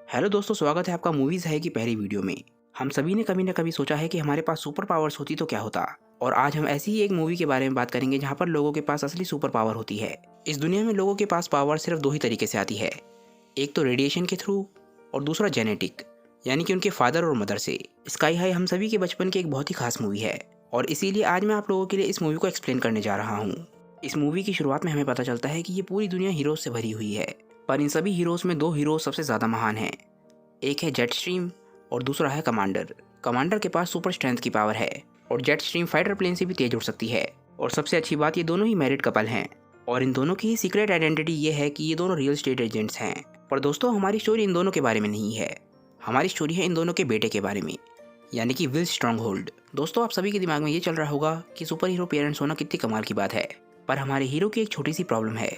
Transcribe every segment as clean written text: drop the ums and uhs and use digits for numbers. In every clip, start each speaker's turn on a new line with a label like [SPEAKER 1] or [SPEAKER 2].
[SPEAKER 1] Hello दोस्तों, स्वागत है आपका मूवीज है की पहली वीडियो में। हम सभी ने कभी न कभी सोचा है कि हमारे पास सुपर पावर्स होती तो क्या होता। और आज हम ऐसी ही एक मूवी के बारे में बात करेंगे जहां पर लोगों के पास असली सुपर पावर होती है। इस दुनिया में लोगों के पास पावर सिर्फ दो ही तरीके से आती है, एक तो रेडिएशन के थ्रू और दूसरा जेनेटिक, यानी कि उनके फादर और मदर से। स्काई हाई हम सभी के बचपन की एक बहुत ही खास मूवी है और इसीलिए आज मैं आप लोगों के लिए इस मूवी को एक्सप्लेन करने जा रहा हूँ। इस मूवी की शुरुआत में हमें पता चलता है कि ये पूरी दुनिया हीरोज से भरी हुई है, पर इन सभी हीरोज में दो हीरोज सबसे ज्यादा महान हैं। एक है जेट स्ट्रीम और दूसरा है कमांडर। कमांडर के पास सुपर स्ट्रेंथ की पावर है और जेट स्ट्रीम फाइटर प्लेन से भी तेज उड़ सकती है। और सबसे अच्छी बात, ये दोनों ही मैरिड कपल हैं और इन दोनों की ही सीक्रेट आइडेंटिटी ये है कि ये दोनों रियल स्टेट एजेंट्स हैं। पर दोस्तों, हमारी स्टोरी इन दोनों के बारे में नहीं है, हमारी स्टोरी है इन दोनों के बेटे के बारे में, यानी कि विल स्ट्रॉन्गहोल्ड। दोस्तों, आप सभी के दिमाग में ये चल रहा होगा कि सुपर हीरो पेरेंट्स होना कितनी कमाल की बात है, पर हमारे हीरो की एक छोटी सी प्रॉब्लम है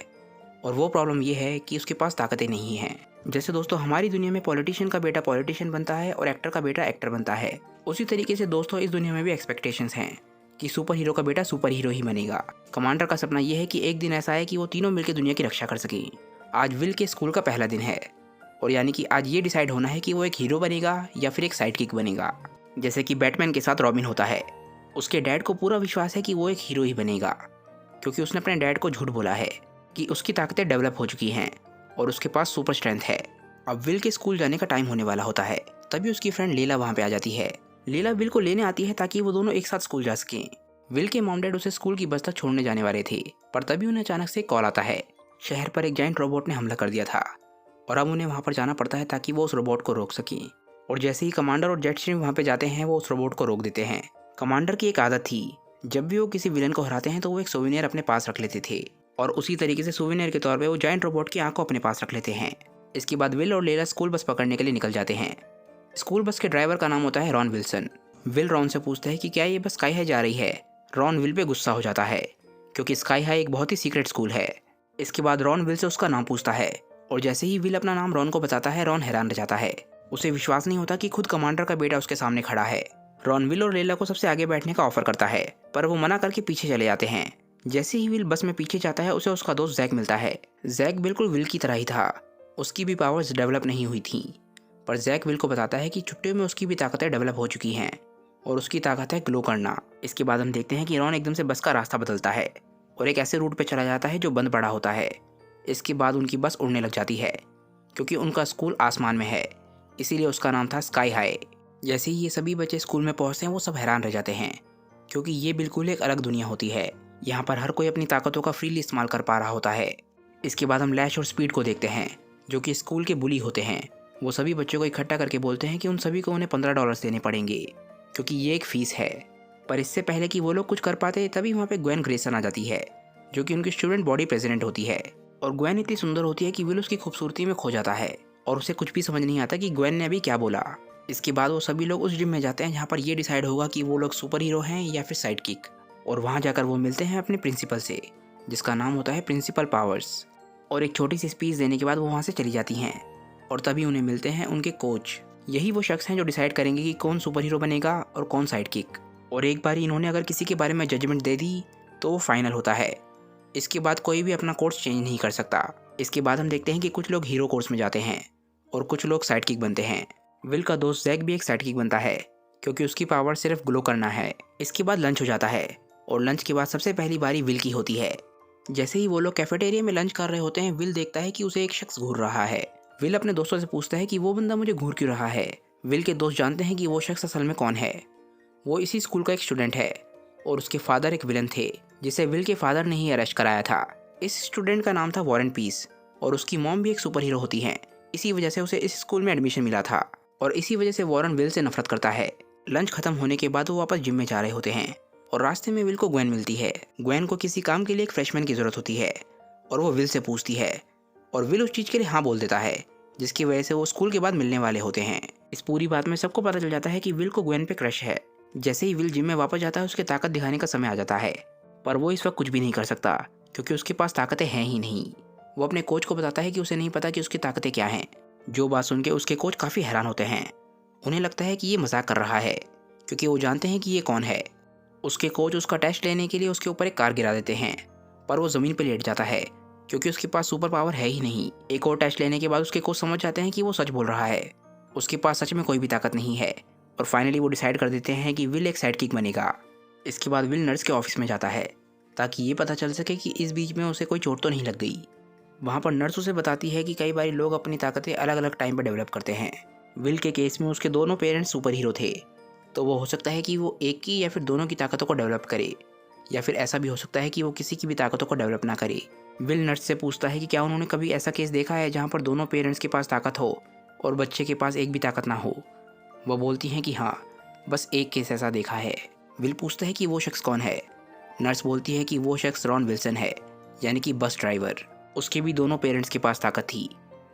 [SPEAKER 1] और वो प्रॉब्लम ये है कि उसके पास ताकतें नहीं हैं। जैसे दोस्तों, हमारी दुनिया में पॉलिटिशियन का बेटा पॉलिटिशियन बनता है और एक्टर का बेटा एक्टर बनता है, उसी तरीके से दोस्तों इस दुनिया में भी एक्सपेक्टेशंस हैं कि सुपर हीरो का बेटा सुपर हीरो ही बनेगा। कमांडर का सपना यह है कि एक दिन ऐसा है कि वो तीनों मिलकर दुनिया की रक्षा कर सकें। आज विल के स्कूल का पहला दिन है और यानी कि आज ये डिसाइड होना है कि वो एक हीरो बनेगा या फिर एक साइड किक बनेगा। जैसे कि बैटमैन के साथ रॉबिन होता है, उसके डैड को पूरा विश्वास है कि वो एक हीरो ही बनेगा, क्योंकि उसने अपने डैड को झूठ बोला है कि उसकी ताकतें डेवलप हो चुकी हैं और उसके पास सुपर स्ट्रेंथ है। अब विल के स्कूल जाने का टाइम होने वाला होता है, तभी उसकी फ्रेंड लीला वहाँ पे आ जाती है। लीला विल को लेने आती है ताकि वो दोनों एक साथ स्कूल जा सकें। विल के मॉम डैड उसे स्कूल की बस तक छोड़ने जाने वाले थे, पर तभी उन्हें अचानक से कॉल आता है। शहर पर एक जाइंट रोबोट ने हमला कर दिया था और अब उन्हें वहाँ पर जाना पड़ता है ताकि वो उस रोबोट को रोक सकें। और जैसे ही कमांडर और जेट स्ट्रीम वहाँ पे जाते हैं, वो उस रोबोट को रोक देते हैं। कमांडर की एक आदत थी, जब भी वो किसी विलन को हराते हैं तो वो एक सोवेनियर अपने पास रख लेते थे और उसी तरीके से सोवेनियर के तौर पे वो जायंट रोबोट की आंख को अपने पास रख लेते हैं। इसके बाद विल और लेला स्कूल बस पकड़ने के लिए निकल जाते हैं। स्कूल बस के ड्राइवर का नाम होता है रॉन विल्सन। विल रॉन से पूछता है कि क्या ये बस स्काई हाई जा रही है। रॉन विल पे गुस्सा हो जाता है क्योंकि स्काई हाई एक बहुत ही सीक्रेट स्कूल है। इसके बाद रॉन विल से उसका नाम पूछता है और जैसे ही विल अपना नाम रॉन को बताता है, रॉन हैरान रह जाता है। उसे विश्वास नहीं होता कि खुद कमांडर का बेटा उसके सामने खड़ा है। रॉन विल और लेला को सबसे आगे बैठने का ऑफर करता है, पर वो मना करके पीछे चले जाते हैं। जैसे ही विल बस में पीछे जाता है, उसे उसका दोस्त जैक मिलता है। जैक बिल्कुल विल की तरह ही था, उसकी भी पावर्स डेवलप नहीं हुई थी, पर जैक विल को बताता है कि छुट्टियों में उसकी भी ताकतें डेवलप हो चुकी हैं और उसकी ताकत है ग्लो करना। इसके बाद हम देखते हैं कि रॉन एकदम से बस का रास्ता बदलता है और एक ऐसे रूट पे चला जाता है जो बंद पड़ा होता है। इसके बाद उनकी बस उड़ने लग जाती है क्योंकि उनका स्कूल आसमान में है, इसीलिए उसका नाम था स्काई हाई। जैसे ही ये सभी बच्चे स्कूल में पहुंचते हैं, वो सब हैरान रह जाते हैं क्योंकि ये बिल्कुल एक अलग दुनिया होती है। यहाँ पर हर कोई अपनी ताकतों का फ्रीली इस्तेमाल कर पा रहा होता है। इसके बाद हम लैश और स्पीड को देखते हैं, जो कि स्कूल के बुली होते हैं। वो सभी बच्चों को इकट्ठा करके बोलते हैं कि उन सभी को उन्हें $15 देने पड़ेंगे क्योंकि ये एक फीस है। पर इससे पहले कि वो लोग कुछ कर पाते, तभी वहाँ पे ग्वेन ग्रेसन आ जाती है, जो कि उनकी स्टूडेंट बॉडी प्रेसिडेंट होती है। और ग्वेन इतनी सुंदर होती है कि विल उसकी खूबसूरती में खो जाता है और उसे कुछ भी समझ नहीं आता कि ग्वेन ने अभी क्या बोला। इसके बाद वो सभी लोग उस जिम में जाते हैं जहाँ पर ये डिसाइड होगा कि वो लोग सुपर हीरो हैं या फिर साइड किक। और वहाँ जाकर वो मिलते हैं अपने प्रिंसिपल से, जिसका नाम होता है प्रिंसिपल पावर्स। और एक छोटी सी स्पीच देने के बाद वो वहाँ से चली जाती हैं और तभी उन्हें मिलते हैं उनके कोच। यही वो शख्स हैं जो डिसाइड करेंगे कि कौन सुपर हीरो बनेगा और कौन साइड किक। और एक बार इन्होंने अगर किसी के बारे में जजमेंट दे दी तो वो फाइनल होता है। इसके बाद कोई भी अपना कोर्स चेंज नहीं कर सकता। इसके बाद हम देखते हैं कि कुछ लोग हीरो कोर्स में जाते हैं और कुछ लोग साइड किक बनते हैं। विल का दोस्त जैक भी एक साइड किक बनता है क्योंकि उसकी पावर सिर्फ ग्लो करना है। इसके बाद लंच हो जाता है और लंच के बाद सबसे पहली बारी विल की होती है। जैसे ही वो लोग कैफेटेरिया में लंच कर रहे होते हैं, विल देखता है कि उसे एक शख्स घूर रहा है। विल अपने दोस्तों से पूछता है कि वो बंदा मुझे घूर क्यों रहा है। विल के दोस्त जानते हैं कि वो शख्स असल में कौन है। वो इसी स्कूल का एक स्टूडेंट है और उसके फादर एक विलन थे, जिसे विल के फादर ने ही अरेस्ट कराया था। इस स्टूडेंट का नाम था वॉरेन पीस और उसकी मॉम भी एक सुपर हीरो होती हैं। इसी वजह से उसे इस स्कूल में एडमिशन मिला था और इसी वजह से वॉरेन विल से नफरत करता है। लंच खत्म होने के बाद वो वापस जिम में जा रहे होते हैं और रास्ते में विल को ग्वेन मिलती है। ग्वेन को किसी काम के लिए एक फ्रेशमैन की जरूरत होती है और वो विल से पूछती है और विल उस चीज़ के लिए हाँ बोल देता है, जिसकी वजह से वो स्कूल के बाद मिलने वाले होते हैं। इस पूरी बात में सबको पता चल जाता है कि विल को ग्वेन पे क्रश है। जैसे ही विल जिम में वापस जाता है, उसके ताकत दिखाने का समय आ जाता है, पर वो इस वक्त कुछ भी नहीं कर सकता क्योंकि उसके पास ताकतें हैं ही नहीं। वो अपने कोच को बताता है कि उसे नहीं पता कि उसकी ताकतें क्या हैं। जो बात सुन के उसके कोच काफ़ी हैरान होते हैं। उन्हें लगता है कि ये मजाक कर रहा है क्योंकि वो जानते हैं कि ये कौन है। उसके कोच उसका टेस्ट लेने के लिए उसके ऊपर एक कार गिरा देते हैं, पर वो ज़मीन पर लेट जाता है क्योंकि उसके पास सुपर पावर है ही नहीं। एक और टेस्ट लेने के बाद उसके कोच समझ जाते हैं कि वो सच बोल रहा है, उसके पास सच में कोई भी ताकत नहीं है। और फाइनली वो डिसाइड कर देते हैं कि विल एक साइड किक बनेगा। इसके बाद विल नर्स के ऑफिस में जाता है ताकि ये पता चल सके कि इस बीच में उसे कोई चोट तो नहीं लग गई। वहाँ पर नर्स उसे बताती है कि कई बार लोग अपनी ताकतें अलग अलग टाइम पर डेवलप करते हैं। विल के केस में उसके दोनों पेरेंट्स सुपर हीरो थे, तो वो हो सकता है कि वो एक की या फिर दोनों की ताकतों को डेवलप करे, या फिर ऐसा भी हो सकता है कि वो किसी की भी ताकतों को डेवलप ना करे। विल नर्स से पूछता है कि क्या उन्होंने कभी ऐसा केस देखा है जहाँ पर दोनों पेरेंट्स के पास ताकत हो और बच्चे के पास एक भी ताकत ना हो। वो बोलती हैं कि हाँ, बस एक केस ऐसा देखा है। विल पूछता है कि वो शख्स कौन है। नर्स बोलती है कि वो शख्स रॉन विल्सन है, यानी कि बस ड्राइवर। उसके भी दोनों पेरेंट्स के पास ताकत थी,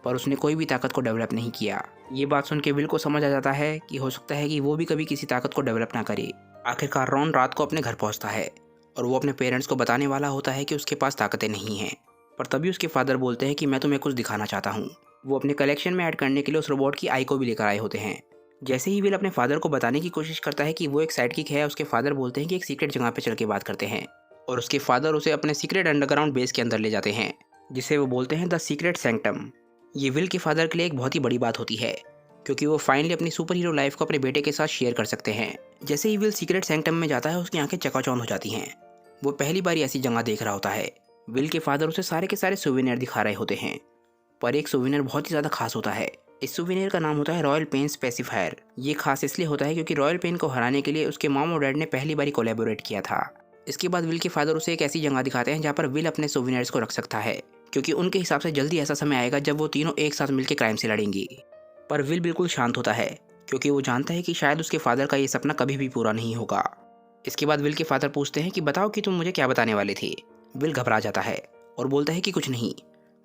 [SPEAKER 1] पर उसने कोई भी ताकत को डेवलप नहीं किया। ये बात सुन के विल को समझ आ जाता है कि हो सकता है कि वो भी कभी किसी ताकत को डेवलप ना करे। आखिरकार रॉन रात को अपने घर पहुंचता है और वो अपने पेरेंट्स को बताने वाला होता है कि उसके पास ताकतें नहीं हैं, पर तभी उसके फादर बोलते हैं कि मैं तुम्हें कुछ दिखाना चाहता हूँ। वो अपने कलेक्शन में ऐड करने के लिए उस रोबोट की आई को भी लेकर आए होते हैं। जैसे ही विल अपने फादर को बताने की कोशिश करता है कि वो एक साइड किक है, उसके फादर बोलते हैं कि एक सीक्रेट जगह पे चल के बात करते हैं, और उसके फादर उसे अपने सीक्रेट अंडरग्राउंड बेस के अंदर ले जाते हैं, जिसे वो बोलते हैं द सीक्रेट सैंक्टम। ये विल के फादर के लिए एक बहुत ही बड़ी बात होती है, क्योंकि वो फाइनली अपनी सुपर हीरो लाइफ को अपने बेटे के साथ शेयर कर सकते हैं। जैसे ही विल सीक्रेट सैंक्टम में जाता है, उसकी आंखें चकाचौंध हो जाती हैं। वो पहली बार ऐसी जगह देख रहा होता है। विल के फादर उसे सारे के सारे सुवेनियर दिखा रहे होते हैं, पर एक सुवेनियर बहुत ही ज़्यादा खास होता है। इस सुवेनियर का नाम होता है रॉयल पेन स्पेसिफायर। ये खास इसलिए होता है क्योंकि रॉयल पेन को हराने के लिए उसके मॉम और डैड ने पहली बार कोलैबोरेट किया था। इसके बाद विल के फादर उसे एक ऐसी जगह दिखाते हैं जहाँ पर विल अपने सुवेनियर्स को रख सकता है, क्योंकि उनके हिसाब से जल्दी ऐसा समय आएगा जब वो तीनों एक साथ मिलकर क्राइम से लड़ेंगे। पर विल बिल्कुल शांत होता है, क्योंकि वो जानता है कि शायद उसके फादर का ये सपना कभी भी पूरा नहीं होगा। इसके बाद विल के फादर पूछते हैं कि बताओ कि तुम मुझे क्या बताने वाले थे। विल घबरा जाता है और बोलता है कि कुछ नहीं,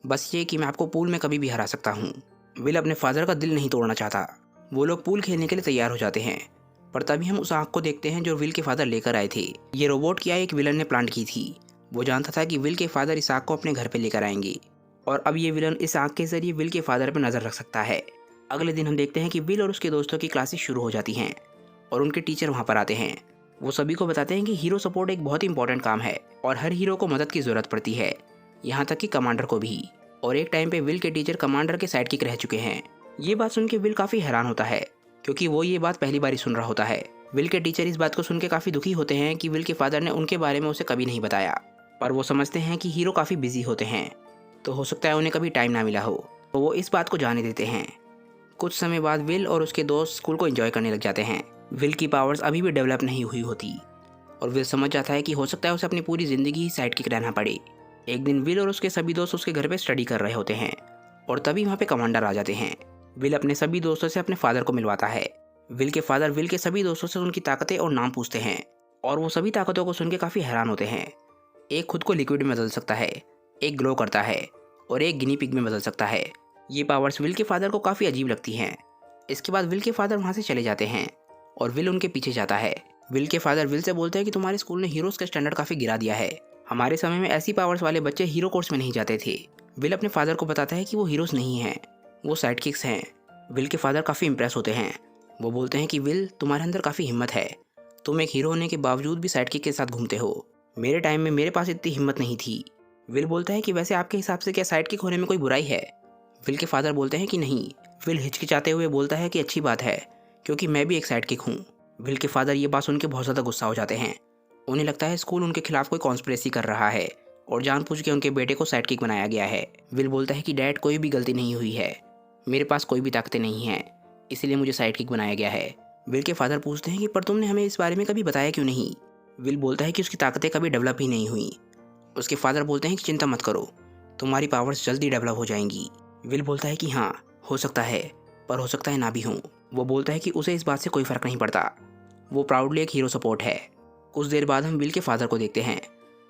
[SPEAKER 1] बस ये कि मैं आपको पूल में कभी भी हरा सकता हूँ। विल अपने फादर का दिल नहीं तोड़ना चाहता। वो लोग पूल खेलने के लिए तैयार हो जाते हैं, पर तभी हम उस आग को देखते हैं जो विल के फादर लेकर आए थे। ये रोबोट की आग एक विलन ने प्लांट की थी। वो जानता था कि विल के फादर इस आग को अपने घर पे लेकर आएंगे, और अब ये विलन इस आग के जरिए विल के फादर पर नजर रख सकता है। अगले दिन हम देखते हैं कि विल और उसके दोस्तों की क्लासेस शुरू हो जाती हैं और उनके टीचर वहाँ पर आते हैं। वो सभी को बताते हैं कि हीरो सपोर्ट एक बहुत ही इंपॉर्टेंट काम है और हर हीरो को मदद की जरूरत पड़ती है, यहाँ तक कि कमांडर को भी। और एक टाइम पे विल के टीचर कमांडर के साइड किक रह चुके हैं। ये बात सुन के विल काफी हैरान होता है, क्योंकि वो ये बात पहली बार ही सुन रहा होता है। विल के टीचर इस बात को सुन के काफी दुखी होते हैं कि विल के फादर ने उनके बारे में उसे कभी नहीं बताया, पर वो समझते हैं कि हीरो काफी बिजी होते हैं, तो हो सकता है उन्हें कभी टाइम ना मिला हो, तो वो इस बात को जाने देते हैं। कुछ समय बाद विल और उसके दोस्त स्कूल को एंजॉय करने लग जाते हैं। विल की पावर्स अभी भी डेवलप नहीं हुई होती, और विल समझ जाता है कि हो सकता है उसे अपनी पूरी जिंदगी ही साइड किक रहना पड़े। एक दिन विल और उसके सभी दोस्त उसके घर पे स्टडी कर रहे होते हैं, और तभी वहाँ पे कमांडर आ जाते हैं। विल अपने सभी दोस्तों से अपने फादर को मिलवाता है। विल के फादर विल के सभी दोस्तों से उनकी ताकतें और नाम पूछते हैं, और वो सभी ताकतों को सुन के काफ़ी हैरान होते हैं। एक खुद को लिक्विड में बदल सकता है, एक ग्लो करता है, और एक गिनी पिग में बदल सकता है। ये पावर्स विल के फादर को काफ़ी अजीब लगती हैं। इसके बाद विल के फादर वहाँ से चले जाते हैं और विल उनके पीछे जाता है। विल के फादर विल से बोलते हैं कि तुम्हारे स्कूल ने हीरोज़ का स्टैंडर्ड काफ़ी गिरा दिया है। हमारे समय में ऐसी पावर्स वाले बच्चे हीरो कोर्स में नहीं जाते थे। विल अपने फादर को बताता है कि वो हीरोज़ नहीं हैं, वो साइड किक्स हैं। विल के फादर काफ़ी इंप्रेस होते हैं। वो बोलते हैं कि विल, तुम्हारे अंदर काफ़ी हिम्मत है, तुम एक हीरो होने के बावजूद भी साइड किक के साथ घूमते हो। मेरे टाइम में मेरे पास इतनी हिम्मत नहीं थी। विल बोलता है कि वैसे आपके हिसाब से क्या साइड किक होने में कोई बुराई है। विल के फादर बोलते हैं कि नहीं। विल हिचकिचाते हुए बोलता है कि अच्छी बात है, क्योंकि मैं भी एक साइड किक हूँ। विल के फादर ये बात सुन के बहुत ज़्यादा गुस्सा हो जाते हैं। उन्हें लगता है स्कूल उनके खिलाफ कोई कॉन्स्पिरेसी कर रहा है और जानबूझ के उनके बेटे को साइड किक बनाया गया है। विल बोलता है कि डैड, कोई भी गलती नहीं हुई है, मेरे पास कोई भी ताकतें नहीं हैं, इसलिए मुझे साइड किक बनाया गया है। विल के फादर पूछते हैं कि पर तुमने हमें इस बारे में कभी बताया क्यों नहीं। विल बोलता है कि उसकी ताकतें कभी डेवलप ही नहीं हुई। उसके फादर बोलते हैं कि चिंता मत करो, तुम्हारी पावर्स जल्दी डेवलप हो जाएंगी। विल बोलता है कि हाँ, हो सकता है, पर हो सकता है ना भी हूँ। वो बोलता है कि उसे इस बात से कोई फ़र्क नहीं पड़ता, वो प्राउडली एक हीरो सपोर्ट है। कुछ देर बाद हम विल के फादर को देखते हैं।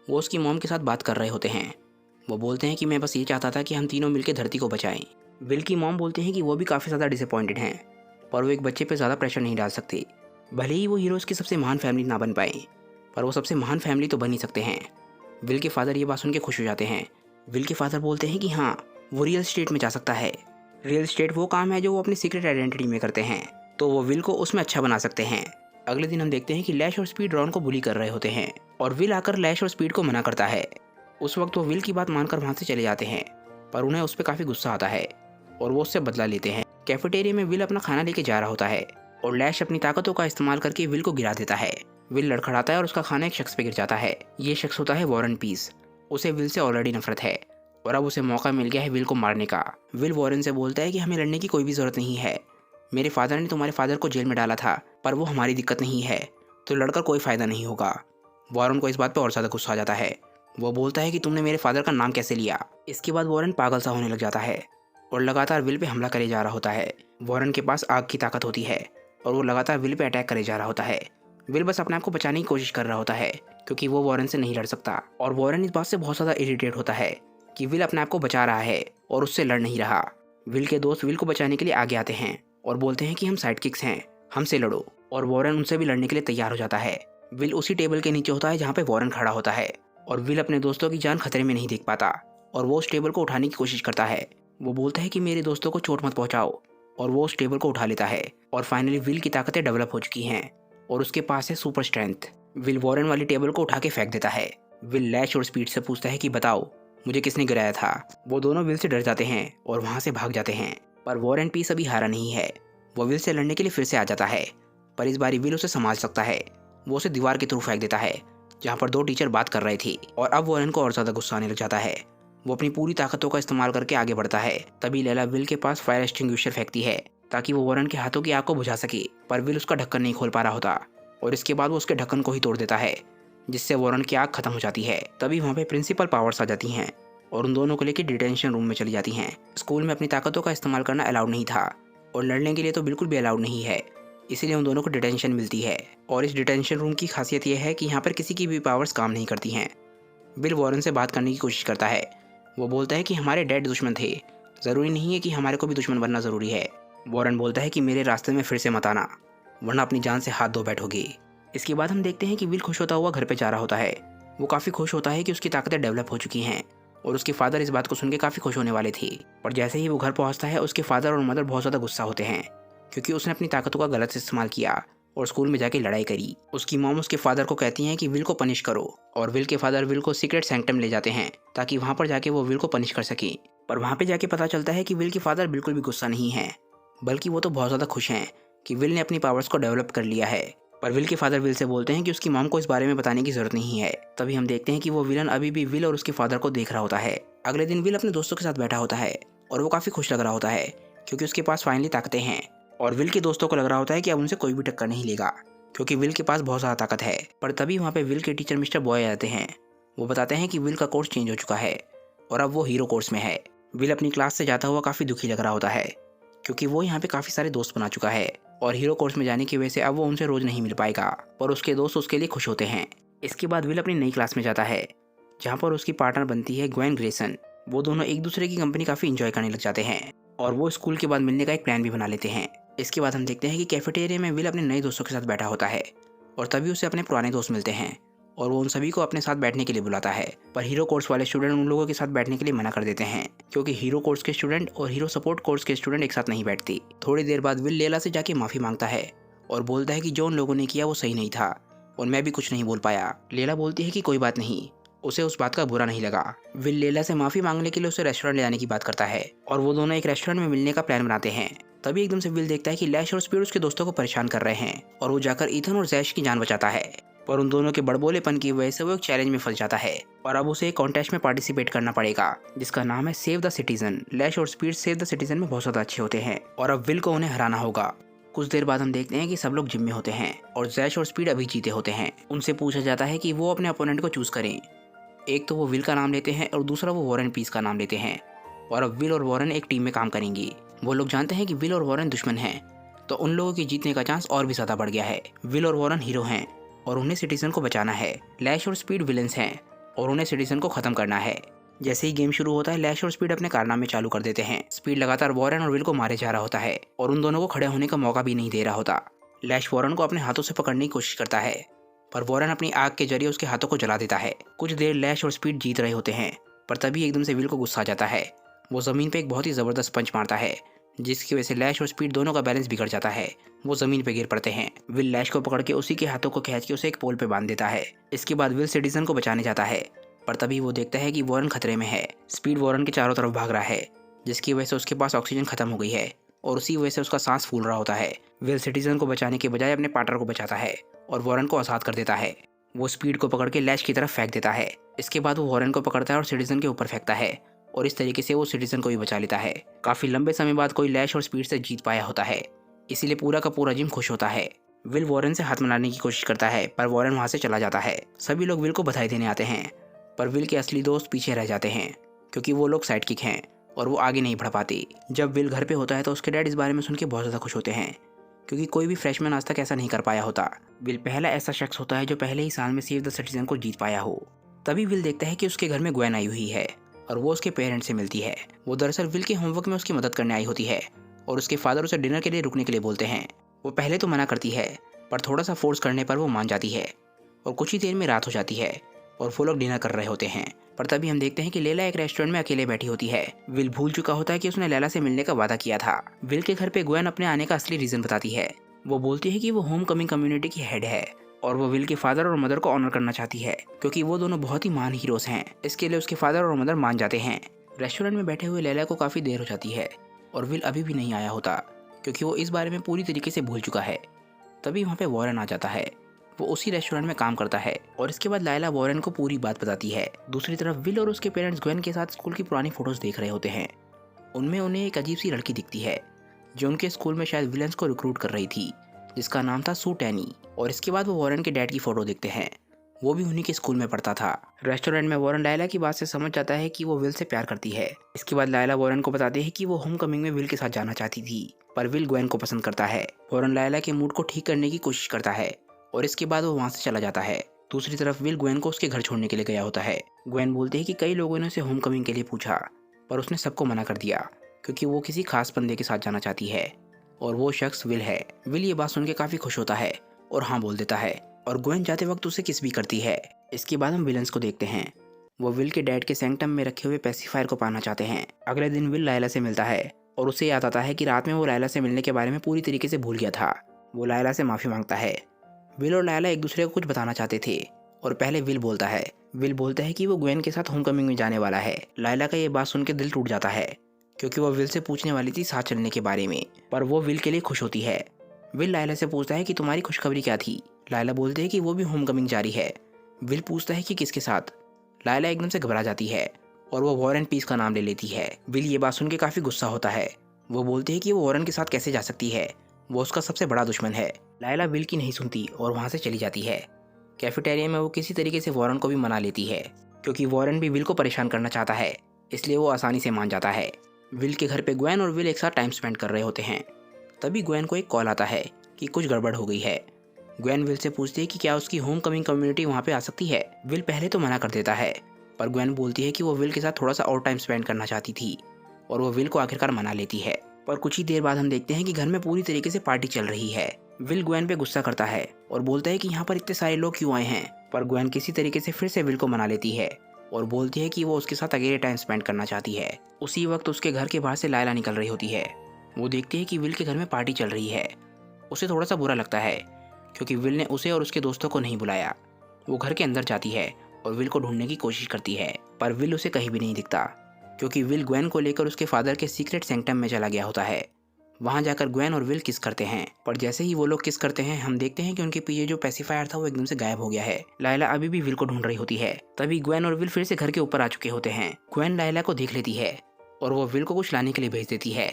[SPEAKER 1] वो उसकी मॉम के साथ बात कर रहे होते हैं। वो बोलते हैं कि मैं बस ये चाहता था कि हम तीनों मिलकर धरती को बचाएं। विल की मॉम बोलते हैं कि वो भी काफ़ी ज़्यादा डिसअपॉइंटेड हैं, पर वो एक बच्चे पे ज़्यादा प्रेशर नहीं डाल सकते। भले ही वो हीरोज़ की सबसे महान फैमिली ना बन पाए, पर वो सबसे महान फैमिली तो बन ही सकते हैं। विल के फादर ये बात सुन के खुश हो जाते हैं। विल के फादर बोलते हैं कि हाँ, वो रियल स्टेट में जा सकता है। रियल स्टेट वो काम है जो वो अपनी सीक्रेट आइडेंटिटी में करते हैं, तो वो विल को उसमें अच्छा बना सकते हैं। अगले दिन हम देखते हैं कि लैश और स्पीड रॉन को बुली कर रहे होते हैं, और विल आकर लैश और स्पीड को मना करता है। उस वक्त वो विल की बात मानकर वहाँ से चले जाते हैं, पर उन्हें उस पर काफ़ी गुस्सा आता है और वो उससे बदला लेते हैं। कैफेटेरिया में विल अपना खाना लेके जा रहा होता है और लैश अपनी ताकतों का इस्तेमाल करके विल को गिरा देता है। विल लड़खड़ाता है और उसका खाना एक शख्स पे गिर जाता है। ये शख्स होता है वॉरेन पीस। उसे विल से ऑलरेडी नफरत है और अब उसे मौका मिल गया है विल को मारने का। विल वॉरेन से बोलता है कि हमें लड़ने की कोई भी ज़रूरत नहीं है। मेरे फादर ने तुम्हारे फादर को जेल में डाला था, पर वो हमारी दिक्कत नहीं है, तो लड़कर कोई फ़ायदा नहीं होगा। वॉरेन को इस बात पर और ज़्यादा गुस्सा आ जाता है। वो बोलता है कि तुमने मेरे फादर का नाम कैसे लिया। इसके बाद वॉरेन पागल सा होने लग जाता है और लगातार विल पे हमला करे जा रहा होता है। वॉरेन के पास आग की ताकत होती है और वो लगातार विल पे अटैक करे जा रहा होता है। विल बस अपने आप को बचाने की कोशिश कर रहा होता है क्योंकि वो वॉरेन से नहीं लड़ सकता और वॉरेन इस बात से बहुत ज़्यादा इरिटेट होता है कि विल अपने आप को बचा रहा है और उससे लड़ नहीं रहा। विल के दोस्त विल को बचाने के लिए आगे आते हैं और बोलते हैं कि हम साइड किक्स हैं, हमसे लड़ो, और वॉरेन उनसे भी लड़ने के लिए तैयार हो जाता है। विल उसी टेबल के नीचे होता है जहाँ पे वॉरेन खड़ा होता है और विल अपने दोस्तों की जान खतरे में नहीं देख पाता और वो उस टेबल को उठाने की कोशिश करता है। वो बोलता है कि मेरे दोस्तों को चोट मत पहुंचाओ और वो उस टेबल को उठा लेता है और फाइनली विल की ताकतें डेवलप हो चुकी हैं और उसके पास है सुपर स्ट्रेंथ। विल वॉरेन वाली टेबल को उठा के फेंक देता है। विल लैश और स्पीड से पूछता है कि बताओ मुझे किसने गिराया था। वो दोनों विल से डर जाते हैं और वहाँ से भाग जाते हैं, पर वॉरेन पीस अभी हारा नहीं है। वो विल से लड़ने के लिए फिर से आ जाता है, पर इस बारी विल उसे संभाल सकता है। वो उसे दीवार के थ्रू फेंक देता है जहाँ पर दो टीचर बात कर रहे थे और अब वॉरेन को और ज़्यादा गुस्सा आने लग जाता है। वो अपनी पूरी ताकतों का इस्तेमाल करके आगे बढ़ता है। तभी लैला विल के पास फायर एक्सटिंग्विशर फेंकती है ताकि वो वॉरेन के हाथों की आग को बुझा सके, पर विल उसका ढक्कन नहीं खोल पा रहा होता और इसके बाद वो उसके ढक्कन को ही तोड़ देता है, जिससे वॉरेन की आग खत्म हो जाती है। तभी वहाँ पे प्रिंसिपल पावर्स आ जाती हैं और उन दोनों को लेकर डिटेंशन रूम में चली जाती हैं। स्कूल में अपनी ताकतों का इस्तेमाल करना अलाउड नहीं था और लड़ने के लिए तो बिल्कुल भी अलाउड नहीं है, इसीलिए उन दोनों को डिटेंशन मिलती है। और इस डिटेंशन रूम की खासियत यह है कि यहाँ पर किसी की भी पावर्स काम नहीं करती हैं। विल वॉरेन से बात करने की कोशिश करता है। वो बोलता है कि हमारे डैड दुश्मन थे, ज़रूरी नहीं है कि हमारे को भी दुश्मन बनना ज़रूरी है। वॉरेन बोलता है कि मेरे रास्ते में फिर से मत आना, वरना अपनी जान से हाथ धो बैठोगे। इसके बाद हम देखते हैं कि विल खुश होता हुआ घर पे जा रहा होता है। वो काफ़ी खुश होता है कि उसकी ताकतें डेवलप हो चुकी हैं और उसके फादर इस बात को सुन के काफ़ी खुश होने वाले थे। पर जैसे ही वो घर पहुँचता है उसके फादर और मदर बहुत ज़्यादा गुस्सा होते हैं क्योंकि उसने अपनी ताकतों का गलत इस्तेमाल किया और स्कूल में जाके लड़ाई करी। उसकी मॉम उसके फादर को कहती हैं कि विल को पनिश करो और विल के फादर विल को सीक्रेट सैंक्टम ले जाते हैं ताकि वहाँ पर जाके वो विल को पनिश कर सके। पर वहाँ पे जाके पता चलता है कि विल के फादर बिल्कुल भी गुस्सा नहीं है, बल्कि वो तो बहुत ज़्यादा खुश हैं कि विल ने अपनी पावर्स को डेवलप कर लिया है। पर विल के फादर विल से बोलते हैं कि उसकी मॉम को इस बारे में बताने की ज़रूरत नहीं है। तभी हम देखते हैं कि वो विलन अभी भी विल और उसके फादर को देख रहा होता है। अगले दिन विल अपने दोस्तों के साथ बैठा होता है और वो काफ़ी खुश लग रहा होता है क्योंकि उसके पास फाइनली ताकतें हैं और विल के दोस्तों को लग रहा होता है कि अब उनसे कोई भी टक्कर नहीं लेगा क्योंकि विल के पास बहुत ज़्यादा ताकत है। पर तभी वहाँ पे विल के टीचर मिस्टर बॉय आते हैं। वो बताते हैं कि विल का कोर्स चेंज हो चुका है और अब वो हीरो कोर्स में है। विल अपनी क्लास से जाता हुआ काफ़ी दुखी लग रहा होता है क्योंकि वो यहाँ पे काफ़ी सारे दोस्त बना चुका है और हीरो कोर्स में जाने की वजह से अब वो उनसे रोज़ नहीं मिल पाएगा, पर उसके दोस्त उसके लिए खुश होते हैं। इसके बाद विल अपनी नई क्लास में जाता है जहाँ पर उसकी पार्टनर बनती है ग्वेन ग्रेसन। वो दोनों एक दूसरे की कंपनी काफ़ी इंजॉय करने लग जाते हैं और वो स्कूल के बाद मिलने का एक प्लान भी बना लेते हैं। इसके बाद हम देखते हैं कि कैफेटेरिया में विल अपने नए दोस्तों के साथ बैठा होता है और तभी उसे अपने पुराने दोस्त मिलते हैं और वो उन सभी को अपने साथ बैठने के लिए बुलाता है। पर हीरो कोर्स वाले स्टूडेंट उन लोगों के साथ बैठने के लिए मना कर देते हैं क्योंकि हीरो कोर्स के स्टूडेंट और हीरो सपोर्ट कोर्स के स्टूडेंट एक साथ नहीं बैठती। थोड़ी देर बाद विल लेला से जाके माफ़ी मांगता है और बोलता है कि जो उन लोगों ने किया वो सही नहीं था और मैं भी कुछ नहीं बोल पाया। लेला बोलती है कि कोई बात नहीं, उसे उस बात का बुरा नहीं लगा। विल लेला से माफ़ी मांगने के लिए उसे रेस्टोरेंट ले जाने की बात करता है और वो दोनों एक रेस्टोरेंट में मिलने का प्लान बनाते हैं। तभी एकदम से विल देखता है कि लैश और स्पीड उसके दोस्तों को परेशान कर रहे हैं और वो जाकर ईथन और जैश की जान बचाता है। पर उन दोनों के बड़बोलेपन की वजह से वो एक चैलेंज में फंस जाता है और अब उसे एक कॉन्टेस्ट में पार्टिसिपेट करना पड़ेगा जिसका नाम है सेव द सिटीजन। लैश और स्पीड सेव द सिटीजन में बहुत ज़्यादा अच्छे होते हैं और अब विल को उन्हें हराना होगा। कुछ देर बाद हम देखते हैं कि सब लोग जिम में होते हैं और जैश और स्पीड अभी जीते होते हैं। उनसे पूछा जाता है कि वो अपने अपोनेंट को चूज करें। एक तो वो विल का नाम लेते हैं और दूसरा वो वॉरेन पीस का नाम लेते हैं और अब विल और वॉरेन एक टीम में काम करेंगी। वो लोग जानते हैं कि विल और वॉरेन दुश्मन हैं, तो उन लोगों के जीतने का चांस और भी ज़्यादा बढ़ गया है। विल और वॉरेन हीरो हैं और उन्हें सिटीजन को बचाना है। लैश और स्पीड विलेंस हैं और उन्हें सिटीजन को ख़त्म करना है। जैसे ही गेम शुरू होता है लैश और स्पीड अपने कारनामे चालू कर देते हैं। स्पीड लगातार वॉरेन और विल को मारे जा रहा होता है और उन दोनों को खड़े होने का मौका भी नहीं दे रहा होता। लैश वॉरेन को अपने हाथों से पकड़ने की कोशिश करता है पर वॉरेन अपनी आग के जरिए उसके हाथों को जला देता है। कुछ देर लैश और स्पीड जीत रहे होते हैं पर तभी एकदम से विल को गुस्सा आ जाता है। वो ज़मीन पे एक बहुत ही ज़बरदस्त पंच मारता है जिसकी वजह से लैश और स्पीड दोनों का बैलेंस बिगड़ जाता है। वो ज़मीन पे गिर पड़ते हैं। विल लैश को पकड़ के उसी के हाथों को खींच के उसे एक पोल पे बांध देता है। इसके बाद विल सिटीजन को बचाने जाता है पर तभी वो देखता है कि वॉरेन खतरे में है। स्पीड वॉरेन के चारों तरफ भाग रहा है, जिसकी वजह से उसके पास ऑक्सीजन खत्म हो गई है और उसी वजह से उसका सांस फूल रहा होता है। विल सिटीजन को बचाने के बजाय अपने पार्टनर को बचाता है और वॉरेन को आज़ाद कर देता है। वो स्पीड को पकड़ के लैश की तरफ फेंक देता है। इसके बाद वो वॉरेन को पकड़ता है और सिटीजन के ऊपर फेंकता है और इस तरीके से वो सिटीजन को भी बचा लेता है। काफी लंबे समय बाद कोई लैश और स्पीड से जीत पाया होता है, इसीलिए पूरा का पूरा जिम खुश होता है। विल वॉरेन से हाथ मिलाने की कोशिश करता है, पर वॉरेन वहां से चला जाता है। सभी लोग विल को बधाई देने आते हैं, पर विल के असली दोस्त पीछे रह जाते हैं क्योंकि वो लोग साइडकिक हैं और वो आगे नहीं बढ़ पाते। जब विल घर पे होता है तो उसके डैड इस बारे में सुन के बहुत ज़्यादा खुश होते हैं क्योंकि कोई भी फ्रेशमैन आज तक ऐसा नहीं कर पाया होता। विल पहला ऐसा शख्स होता है जो पहले ही साल में सेव द सिटीजन को जीत पाया हो। तभी विल देखता है कि उसके घर में ग्वेन आई हुई है और वो उसके पेरेंट्स से मिलती है। वो दरअसल विल के होमवर्क में उसकी मदद करने आई होती है और उसके फादर उसे डिनर के लिए रुकने के लिए बोलते हैं। वो पहले तो मना करती है, पर थोड़ा सा फोर्स करने पर वो मान जाती है और कुछ ही देर में रात हो जाती है और वो लोग डिनर कर रहे होते हैं। पर तभी हम देखते हैं कि लैला एक रेस्टोरेंट में अकेले बैठी होती है। विल भूल चुका होता है कि उसने लैला से मिलने का वादा किया था। विल के घर पे ग्वेन अपने आने का असली रीजन बताती है। वो बोलती है कि वो होम कमिंग कम्युनिटी की हेड है और वो विल के फादर और मदर को ऑनर करना चाहती है क्योंकि वो दोनों बहुत ही महान हीरोज हैं। इसके लिए उसके फादर और मदर मान जाते हैं। रेस्टोरेंट में बैठे हुए लैला को काफी देर हो जाती है और विल अभी भी नहीं आया होता क्योंकि वो इस बारे में पूरी तरीके से भूल चुका है। तभी वहाँ पे वॉरेन आ जाता है। वो उसी रेस्टोरेंट में काम करता है और इसके बाद लायला वॉरेन को पूरी बात बताती है। दूसरी तरफ विल और उसके पेरेंट्स ग्वेन के साथ स्कूल की पुरानी फोटोज देख रहे होते हैं। उनमें उन्हें एक अजीब सी लड़की दिखती है जो उनके स्कूल में शायद विलन्स को रिक्रूट कर रही थी, जिसका नाम था सू टैनी। और इसके बाद वो वॉरेन के डैड की फोटो देखते हैं, वो भी उन्हीं के स्कूल में पढ़ता था। रेस्टोरेंट में वॉरेन लायला की बात से समझ जाता है कि वो विल से प्यार करती है। इसके बाद लायला वॉरेन को बताती है कि वो होम कमिंग में विल के साथ जाना चाहती थी, पर विल ग्वेन को पसंद करता है। वॉरेन लायला के मूड को ठीक करने की कोशिश करता है और इसके बाद वो वहाँ से चला जाता है। दूसरी तरफ विल ग्वेन को उसके घर छोड़ने के लिए गया होता है। ग्वेन बोलती है कि कई लोगों ने उसे होम कमिंग के लिए पूछा, पर उसने सबको मना कर दिया क्योंकि वो किसी खास बंदे के साथ जाना चाहती है और वो शख्स विल है। विल ये बात सुन के काफी खुश होता है और हाँ बोल देता है और ग्वेन जाते वक्त उसे किस भी करती है। इसके बाद हम विलन्स को देखते हैं। वो विल के डैड के सैंक्टम में रखे हुए पेसिफायर को पाना चाहते हैं। अगले दिन विल लायला से मिलता है और उसे याद आता है कि रात में वो लायला से मिलने के बारे में पूरी तरीके से भूल गया था। वो लायला से माफी मांगता है। विल और लायला एक दूसरे को कुछ बताना चाहते थे और पहले विल बोलता है कि वो ग्वेन के साथ होम कमिंग में जाने वाला है। लायला का ये बात सुन के दिल टूट जाता है क्योंकि वो विल से पूछने वाली थी साथ चलने के बारे में, पर वो विल के लिए खुश होती है। विल लायला से पूछता है कि तुम्हारी खुशखबरी क्या थी। लायला बोलते है कि वो भी होम कमिंग जारी है। विल पूछता है कि किसके साथ। लायला एकदम से घबरा जाती है और वो वॉरेन पीस का नाम ले लेती है। विल ये बात सुन के काफी गुस्सा होता है। वो बोलते है कि वो वॉरेन के साथ कैसे जा सकती है, वो उसका सबसे बड़ा दुश्मन है। लायला विल की नहीं सुनती और वहाँ से चली जाती है। कैफेटेरिया में वो किसी तरीके से वॉरेन को भी मना लेती है क्योंकि वॉरेन भी विल को परेशान करना चाहता है, इसलिए वो आसानी से मान जाता है। विल के घर पे ग्वेन और विल एक साथ टाइम स्पेंड कर रहे होते हैं। तभी ग्वेन को एक कॉल आता है कि कुछ गड़बड़ हो गई है। ग्वेन विल से पूछती है कि क्या उसकी होम कमिंग कम्युनिटी वहाँ पे आ सकती है। विल पहले तो मना कर देता है, पर ग्वेन बोलती है कि वो विल के साथ थोड़ा सा और टाइम स्पेंड करना चाहती थी और वो विल को आखिरकार मना लेती है। पर कुछ ही देर बाद हम देखते हैं कि घर में पूरी तरीके से पार्टी चल रही है। विल ग्वेन पे गुस्सा करता है और बोलता है कि यहाँ पर इतने सारे लोग क्यों आए हैं, पर ग्वेन किसी तरीके से फिर से विल को मना लेती है और बोलती है कि वो उसके साथ अकेले टाइम स्पेंड करना चाहती है। उसी वक्त उसके घर के बाहर से लायला निकल रही होती है। वो देखती है कि विल के घर में पार्टी चल रही है। उसे थोड़ा सा बुरा लगता है क्योंकि विल ने उसे और उसके दोस्तों को नहीं बुलाया। वो घर के अंदर जाती है और विल को ढूंढने की कोशिश करती है, पर विल उसे कहीं भी नहीं दिखता क्योंकि विल ग्वेन को लेकर उसके फादर के सीक्रेट सैंक्टम में चला गया होता है। वहाँ जाकर ग्वेन और विल किस करते हैं, पर जैसे ही वो लोग किस करते हैं हम देखते हैं कि उनके पीछे जो पेसिफायर था वो एकदम से गायब हो गया है। लायला अभी भी विल को ढूंढ रही होती है। तभी ग्वेन और विल फिर से घर के ऊपर आ चुके होते हैं। ग्वेन लायला को देख लेती है और वो विल को कुछ लाने के लिए भेज देती है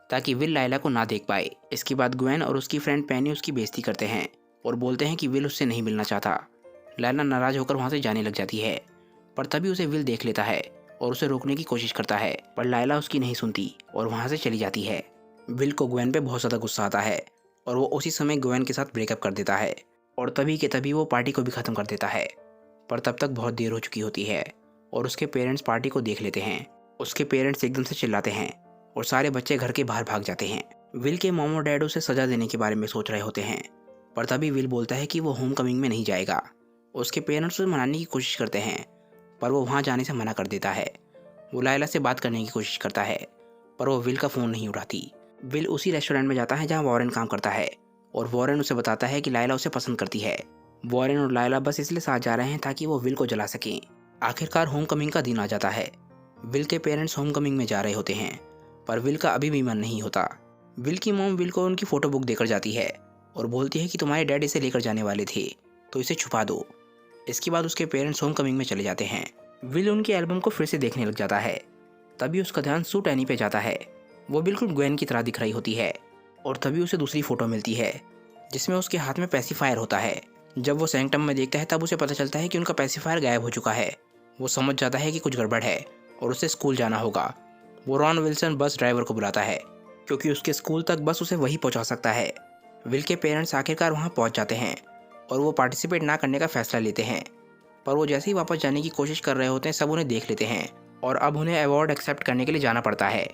[SPEAKER 1] ताकि विल लायला को ना देख पाए। इसके बाद ग्वेन और उसकी फ्रेंड पेनी उसकी बेइज्जती करते हैं और बोलते हैं कि विल उससे नहीं मिलना चाहता। लायला नाराज होकर वहाँ से जाने लग जाती है, पर तभी उसे विल देख लेता है और उसे रोकने की कोशिश करता है, पर लायला उसकी नहीं सुनती और वहाँ से चली जाती है। विल को ग्वेन पे बहुत ज़्यादा गुस्सा आता है और वो उसी समय ग्वेन के साथ ब्रेकअप कर देता है और तभी के तभी वो पार्टी को भी ख़त्म कर देता है। पर तब तक बहुत देर हो चुकी होती है और उसके पेरेंट्स पार्टी को देख लेते हैं। उसके पेरेंट्स एकदम से चिल्लाते हैं और सारे बच्चे घर के बाहर भाग जाते हैं। विल के मॉम और डैड उसे सज़ा देने के बारे में सोच रहे होते हैं, पर तभी विल बोलता है कि वो होम कमिंग में नहीं जाएगा। उसके पेरेंट्स उसे मनाने की कोशिश करते हैं, पर वो वहाँ जाने से मना कर देता है। वो लायला से बात करने की कोशिश करता है, पर वो विल का फ़ोन नहीं उठाती। विल उसी रेस्टोरेंट में जाता है जहाँ वॉरेन काम करता है और वॉरेन उसे बताता है कि लायला उसे पसंद करती है। वॉरेन और लायला बस इसलिए साथ जा रहे हैं ताकि वो विल को जला सकें, आखिरकार होमकमिंग का दिन आ जाता है। विल के पेरेंट्स होमकमिंग में जा रहे होते हैं, पर विल का अभी भी मन नहीं होता। विल की मॉम विल को उनकी फ़ोटो बुक देकर जाती है और बोलती है कि तुम्हारे डैड इसे लेकर जाने वाले थे, तो इसे छुपा दो। इसके बाद उसके पेरेंट्स होमकमिंग में चले जाते हैं। विल उनकी एल्बम को फिर से देखने लग जाता है। तभी उसका ध्यान सूट एनी पे जाता है। वो बिल्कुल ग्वेन की तरह दिख रही होती है और तभी उसे दूसरी फ़ोटो मिलती है जिसमें उसके हाथ में पैसिफायर होता है। जब वो सैंक्टम में देखता है तब उसे पता चलता है कि उनका पैसिफायर गायब हो चुका है। वो समझ जाता है कि कुछ गड़बड़ है और उसे स्कूल जाना होगा। वो रॉन विल्सन बस ड्राइवर को बुलाता है क्योंकि उसके स्कूल तक बस उसे वही पहुंचा सकता है। विल के पेरेंट्स आखिरकार वहां पहुंच जाते हैं और वो पार्टिसिपेट ना करने का फैसला लेते हैं, पर वो जैसे ही वापस जाने की कोशिश कर रहे होते हैं सब उन्हें देख लेते हैं और अब उन्हें अवार्ड एक्सेप्ट करने के लिए जाना पड़ता है।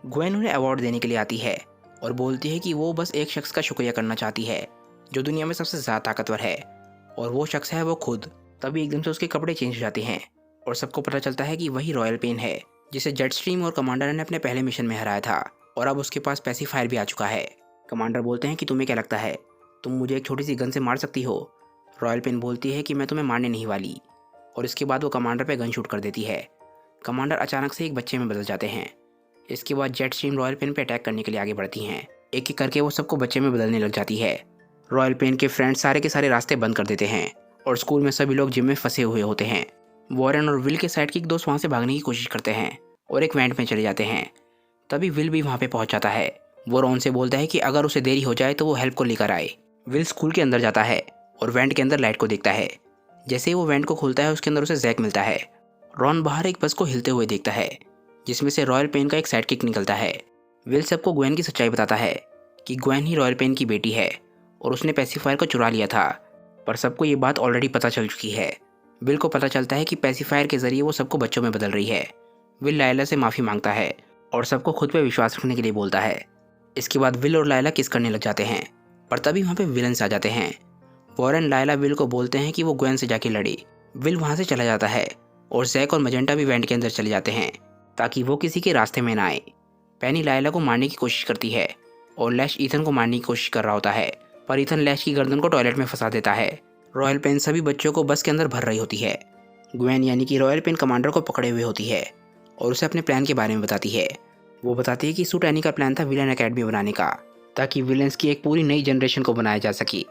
[SPEAKER 1] ग्वेन उन्हें अवार्ड देने के लिए आती है और बोलती है कि वो बस एक शख्स का शुक्रिया करना चाहती है जो दुनिया में सबसे ज़्यादा ताकतवर है, और वो शख्स है वो खुद। तभी एकदम से उसके कपड़े चेंज हो जाते हैं और सबको पता चलता है कि वही रॉयल पेन है जिसे जेट स्ट्रीम और कमांडर ने अपने पहले मिशन में हराया था, और अब उसके पास पैसिफायर भी आ चुका है। कमांडर बोलते हैं कि तुम्हें क्या लगता है, तुम मुझे एक छोटी सी गन से मार सकती हो? रॉयल पेन बोलती है कि मैं तुम्हें मारने नहीं वाली, और इसके बाद वो कमांडर पे गन शूट कर देती है। कमांडर अचानक से एक बच्चे में बदल जाते हैं। इसके बाद जेट स्ट्रीम रॉयल पेन पे अटैक करने के लिए आगे बढ़ती हैं। एक एक करके वो सबको बच्चे में बदलने लग जाती है। रॉयल पेन के फ्रेंड्स सारे के सारे रास्ते बंद कर देते हैं और स्कूल में सभी लोग जिम में फंसे हुए होते हैं। वॉरेन और विल के साइडकिक दोस्त वहाँ से भागने की कोशिश करते हैं और एक वैंट में चले जाते हैं। तभी विल भी वहाँ पे पहुँच जाता है। वो रॉन से बोलता है कि अगर उसे देरी हो जाए तो वो हेल्प को लेकर आए। विल स्कूल के अंदर जाता है और वैंट के अंदर लाइट को देखता है। जैसे ही वो वैंट को खोलता है उसके अंदर उसे जैक मिलता है। रॉन बाहर एक बस को हिलते हुए देखता है जिसमें से रॉयल पेन का एक साइडकिक निकलता है। विल सबको ग्वेन की सच्चाई बताता है कि ग्वेन ही रॉयल पेन की बेटी है और उसने पैसिफायर को चुरा लिया था, पर सबको ये बात ऑलरेडी पता चल चुकी है। विल को पता चलता है कि पैसिफायर के जरिए वो सबको बच्चों में बदल रही है। विल लायला से माफ़ी मांगता है और सबको खुद पे विश्वास रखने के लिए बोलता है। इसके बाद विल और लायला किस करने लग जाते हैं, पर तभी वहाँ पे विलन्स आ जाते हैं। वॉरेन लायला विल को बोलते हैं कि वो ग्वेन से जाके लड़े। विल वहाँ से चला जाता है और जैक और मजेंटा भी वैंट के अंदर चले जाते हैं ताकि वो किसी के रास्ते में ना आए। पेनी लायला को मारने की कोशिश करती है और लैश ईथन को मारने की कोशिश कर रहा होता है, पर ईथन लैश की गर्दन को टॉयलेट में फंसा देता है। रॉयल पेन सभी बच्चों को बस के अंदर भर रही होती है। ग्वेन यानी कि रॉयल पेन कमांडर को पकड़े हुए होती है और उसे अपने प्लान के बारे में बताती है। वो बताती है कि सूट एनी का प्लान था विलन एकेडमी बनाने का, ताकि विलन्स की एक पूरी नई जनरेशन को बनाया जा सके।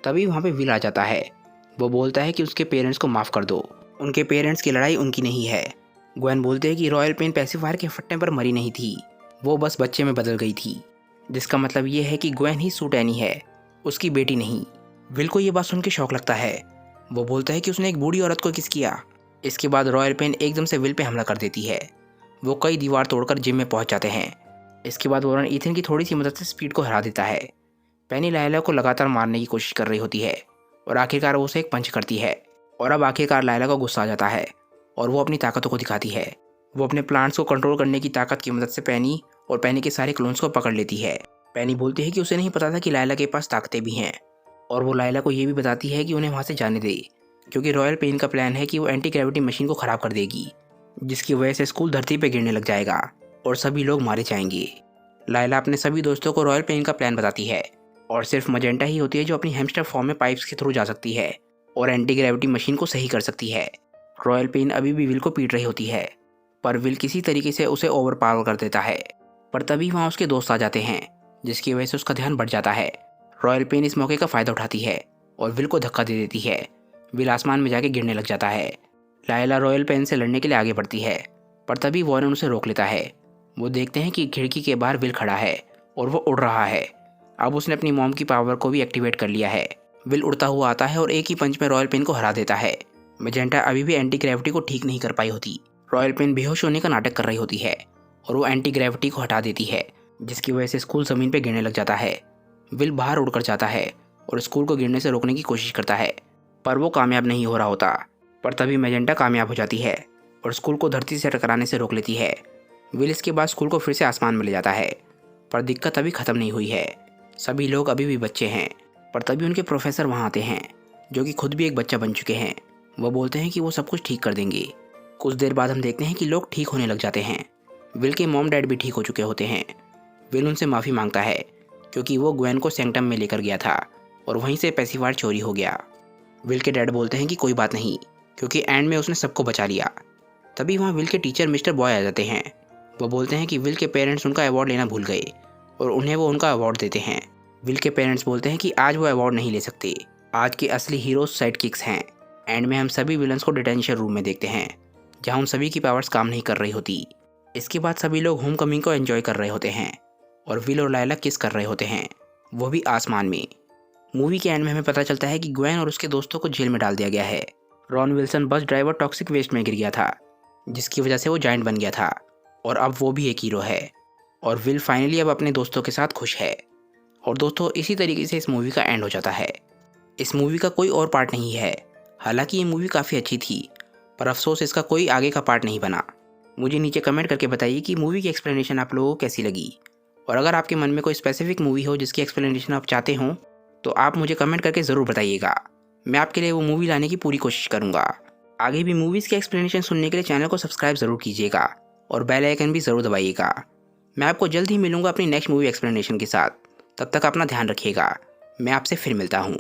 [SPEAKER 1] तभी वहाँ पे विल आ जाता है। वो बोलता है कि उसके पेरेंट्स को माफ़ कर दो, उनके पेरेंट्स की लड़ाई उनकी नहीं है। ग्वेन बोलते हैं कि रॉयल पेन पैसिफायर के फटने पर मरी नहीं थी, वो बस बच्चे में बदल गई थी, जिसका मतलब ये है कि ग्वेन ही सूट एनी है, उसकी बेटी नहीं। विल को ये बात सुन के शौक लगता है। वो बोलता है कि उसने एक बूढ़ी औरत को किस किया। इसके बाद रॉयल पेन एकदम से विल पे हमला कर देती है। वो कई दीवार तोड़कर जिम में पहुंच जाते हैं। इसके बाद वॉरेन ईथन की थोड़ी सी मदद से स्पीड को हरा देता है। पेनी लायला को लगातार मारने की कोशिश कर रही होती है और आखिरकार वो उसे एक पंच करती है, और अब आखिरकार लायला को गुस्सा आ जाता है और वो अपनी ताकतों को दिखाती है। वो अपने प्लांट्स को कंट्रोल करने की ताकत की मदद से पेनी और पेनी के सारे क्लोन्स को पकड़ लेती है। पेनी बोलती है कि उसे नहीं पता था कि लायला के पास ताकतें भी हैं, और वो लायला को ये भी बताती है कि उन्हें वहाँ से जाने दे, क्योंकि रॉयल पेन का प्लान है कि वो एंटी ग्रेविटी मशीन को ख़राब कर देगी, जिसकी वजह से स्कूल धरती पर गिरने लग जाएगा और सभी लोग मारे जाएंगे। लायला अपने सभी दोस्तों को रॉयल पेन का प्लान बताती है, और सिर्फ मजेंटा ही होती है जो अपनी हैमस्टर फॉर्म में पाइप्स के थ्रू जा सकती है और एंटी ग्रेविटी मशीन को सही कर सकती है। रॉयल पेन अभी भी विल को पीट रही होती है, पर विल किसी तरीके से उसे ओवर पावर कर देता है। पर तभी वहाँ उसके दोस्त आ जाते हैं, जिसकी वजह से उसका ध्यान बढ़ जाता है। रॉयल पेन इस मौके का फ़ायदा उठाती है और विल को धक्का दे देती है। विल आसमान में जाके गिरने लग जाता है। लायला रॉयल पेन से लड़ने के लिए आगे बढ़ती है, पर तभी वॉरेन उसे रोक लेता है। वो देखते हैं कि खिड़की के बाहर विल खड़ा है और वो उड़ रहा है। अब उसने अपनी मॉम की पावर को भी एक्टिवेट कर लिया है। विल उड़ता हुआ आता है और एक ही पंच में रॉयल पेन को हरा देता है। मजेंटा अभी भी एंटी ग्रेविटी को ठीक नहीं कर पाई होती। रॉयल पेन बेहोश होने का नाटक कर रही होती है और वो एंटी ग्रेविटी को हटा देती है, जिसकी वजह से स्कूल ज़मीन पे गिरने लग जाता है। विल बाहर उड़कर जाता है और स्कूल को गिरने से रोकने की कोशिश करता है, पर वो कामयाब नहीं हो रहा होता। पर तभी मजेंटा कामयाब हो जाती है और स्कूल को धरती से टकराने से रोक लेती है। विल इसके बाद स्कूल को फिर से आसमान में ले जाता है, पर दिक्कत अभी ख़त्म नहीं हुई है। सभी लोग अभी भी बच्चे हैं, पर तभी उनके प्रोफेसर वहाँ आते हैं, जो कि खुद भी एक बच्चा बन चुके हैं। वो बोलते हैं कि वो सब कुछ ठीक कर देंगे। कुछ देर बाद हम देखते हैं कि लोग ठीक होने लग जाते हैं। विल के मॉम डैड भी ठीक हो चुके होते हैं। विल उनसे माफ़ी मांगता है क्योंकि वो ग्वेन को सैंक्टम में लेकर गया था और वहीं से पैसिफायर चोरी हो गया। विल के डैड बोलते हैं कि कोई बात नहीं, क्योंकि एंड में उसने सबको बचा लिया। तभी वहाँ विल के टीचर मिस्टर बॉय आ जाते हैं। वो बोलते हैं कि विल के पेरेंट्स उनका अवार्ड लेना भूल गए और उन्हें वो उनका अवार्ड देते हैं। विल के पेरेंट्स बोलते हैं कि आज वो अवार्ड नहीं ले सकते, आज के असली हीरोज साइड किक्स हैं। एंड में हम सभी विलन्स को डिटेंशन रूम में देखते हैं, जहाँ उन सभी की पावर्स काम नहीं कर रही होती। इसके बाद सभी लोग होम कमिंग को एंजॉय कर रहे होते हैं और विल और लायला किस कर रहे होते हैं, वो भी आसमान में। मूवी के एंड में हमें पता चलता है कि ग्वेन और उसके दोस्तों को जेल में डाल दिया गया है। Ron Wilson bus driver toxic waste में गिर गया था, जिसकी वजह से वो जायंट बन गया था और अब वो भी एक हीरो है। और विल फाइनली अब अपने दोस्तों के साथ खुश है। और दोस्तों, इसी तरीके से इस मूवी का एंड हो जाता है। इस मूवी का कोई और पार्ट नहीं है। हालांकि ये मूवी काफ़ी अच्छी थी, पर अफसोस इसका कोई आगे का पार्ट नहीं बना। मुझे नीचे कमेंट करके बताइए कि मूवी की एक्सप्लेनेशन आप लोगों को कैसी लगी। और अगर आपके मन में कोई स्पेसिफिक मूवी हो जिसकी एक्सप्लेनेशन आप चाहते हो, तो आप मुझे कमेंट करके ज़रूर बताइएगा। मैं आपके लिए वो मूवी लाने की पूरी कोशिश करूँगा। आगे भी मूवीज़ की एक्सप्लेनेशन सुनने के लिए चैनल को सब्सक्राइब ज़रूर कीजिएगा और बेल आइकन भी ज़रूर दबाइएगा। मैं आपको जल्द ही मिलूँगा अपनी नेक्स्ट मूवी एक्सप्लेनेशन के साथ। तब तक अपना ध्यान रखिएगा। मैं आपसे फिर मिलता हूँ।